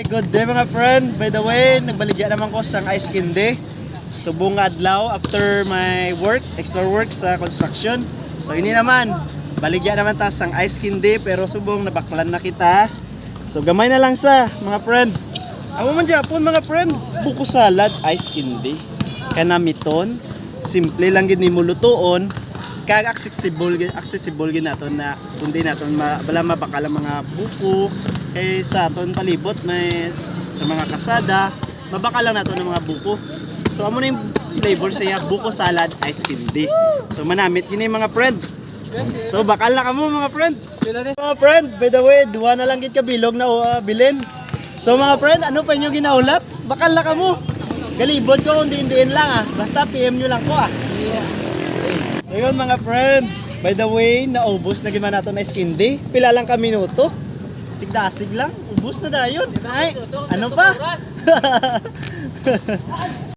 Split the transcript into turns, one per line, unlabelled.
Okay, good day mga friend. By the way, nagbaligya naman ko sang ice candy. Subong adlaw after my work, extra work sa construction. So ini naman, baligya naman ta sang ice candy pero subong nabaklan na kita. So gamay na lang sa mga friend. Amo man Japon mga friend, buko salad, ice candy. Kanamiton, simple lang gid nimo lutuon. Kag accessible gid naton na kundi naton wala mabakal ang mga buko kay sa aton palibot may sa mga kasada mabakal lang naton ang mga buko. So amo na yung flavor sa buko salad ice candy. So manamit kini mga friend. So bakal na kamo mga friend. Mga friend, by the way, duwa na lang gid ka bilog na bilin. So mga friend, ano pa inyo ginaulat? Bakal na kamo. Galibot ko kung diin lang basta PM nyo lang ko So yun mga friend, by the way, naubos na gima nato na ice candy. Pila lang ka minuto. Sigdasig lang, ubos na dayon. Ay, ano pa?